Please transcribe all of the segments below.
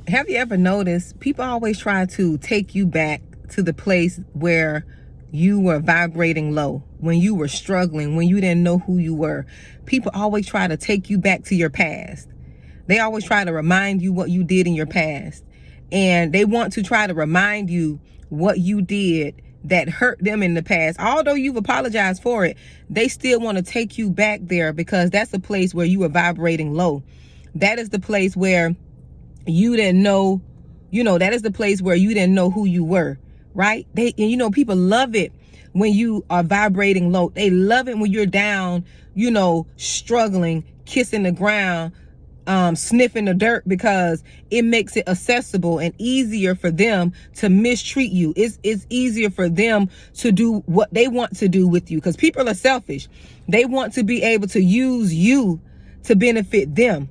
Have you ever noticed people always try to take you back to the place where you were vibrating low, when you were struggling, when you didn't know who you were? People always try to take you back to your past. They always try to remind you what you did in your past. And they want to try to remind you what you did that hurt them in the past. Although you've apologized for it, they still want to take you back there because that's the place where you were vibrating low. That is the place where you didn't know, that is the place where you didn't know who you were, right? People love it when you are vibrating low. They love it when you're down, struggling, kissing the ground, sniffing the dirt, because it makes it accessible and easier for them to mistreat you. It's easier for them to do what they want to do with you, because people are selfish. They want to be able to use you to benefit them.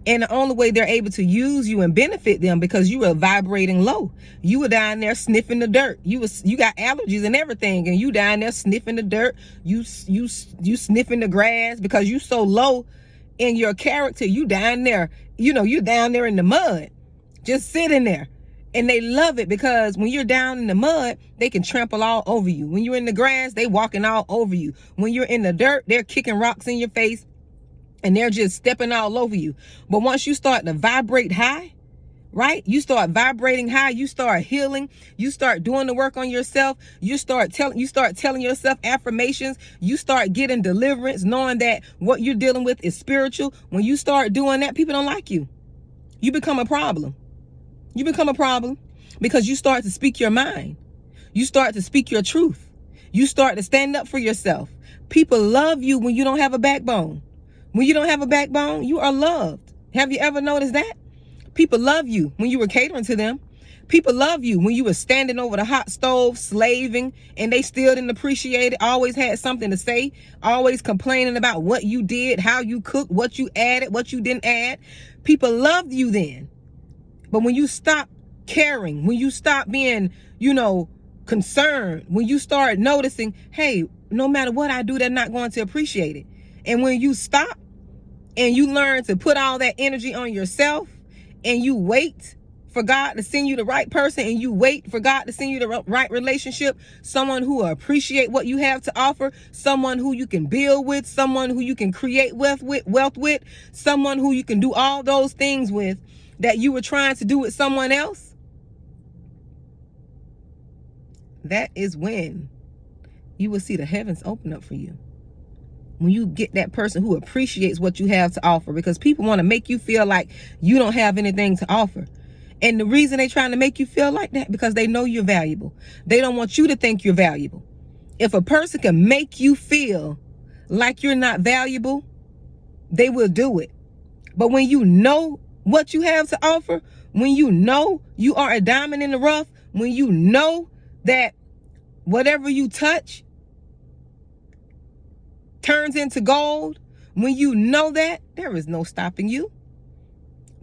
And the only way they're able to use you and benefit them because you were vibrating low. You were down there sniffing the dirt. You got allergies and everything, and you down there sniffing the dirt. You sniffing the grass because you so low in your character. You down there, you're down there in the mud, just sitting there. And they love it because when you're down in the mud, they can trample all over you. When you're in the grass, they walking all over you. When you're in the dirt, they're kicking rocks in your face. And they're just stepping all over you. But once you start to vibrate high, right? You start vibrating high, you start healing, you start doing the work on yourself, you start telling yourself affirmations, you start getting deliverance, knowing that what you're dealing with is spiritual. When you start doing that, people don't like you. You become a problem. You become a problem because you start to speak your mind. You start to speak your truth. You start to stand up for yourself. People love you when you don't have a backbone. When you don't have a backbone, you are loved. Have you ever noticed that? People love you when you were catering to them. People love you when you were standing over the hot stove, slaving, and they still didn't appreciate it, always had something to say, always complaining about what you did, how you cooked, what you added, what you didn't add. People loved you then. But when you stop caring, when you stop being, concerned, when you start noticing, hey, no matter what I do, they're not going to appreciate it. And when you stop and you learn to put all that energy on yourself, and you wait for God to send you the right person, and you wait for God to send you the right relationship, someone who will appreciate what you have to offer, someone who you can build with, someone who you can create wealth with, someone who you can do all those things with that you were trying to do with someone else, that is when you will see the heavens open up for you. When you get that person who appreciates what you have to offer, because people want to make you feel like you don't have anything to offer. And the reason they're trying to make you feel like that, because they know you're valuable. They don't want you to think you're valuable. If a person can make you feel like you're not valuable, they will do it. But when you know what you have to offer, when you know you are a diamond in the rough, when you know that whatever you touch turns into gold, when you know that, there is no stopping you.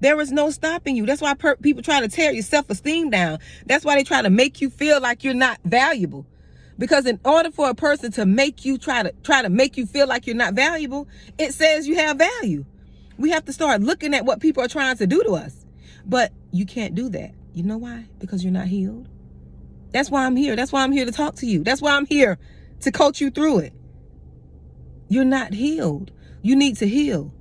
There is no stopping you. That's why people try to tear your self-esteem down. That's why they try to make you feel like you're not valuable. Because in order for a person to make you try to make you feel like you're not valuable, it says you have value. We have to start looking at what people are trying to do to us. But you can't do that. You know why? Because you're not healed. That's why I'm here. That's why I'm here to talk to you. That's why I'm here to coach you through it. You're not healed. You need to heal.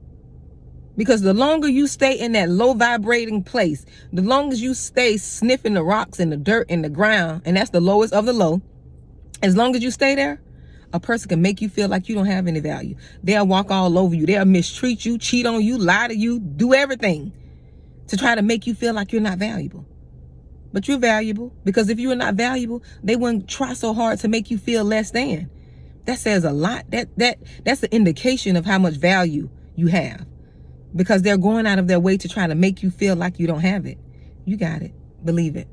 Because the longer you stay in that low vibrating place, the longer you stay sniffing the rocks and the dirt and the ground, and that's the lowest of the low, as long as you stay there, a person can make you feel like you don't have any value. They'll walk all over you. They'll mistreat you, cheat on you, lie to you, do everything to try to make you feel like you're not valuable. But you're valuable, because if you were not valuable, they wouldn't try so hard to make you feel less than. That says a lot. That's an indication of how much value you have, because they're going out of their way to try to make you feel like you don't have it. You got it. Believe it.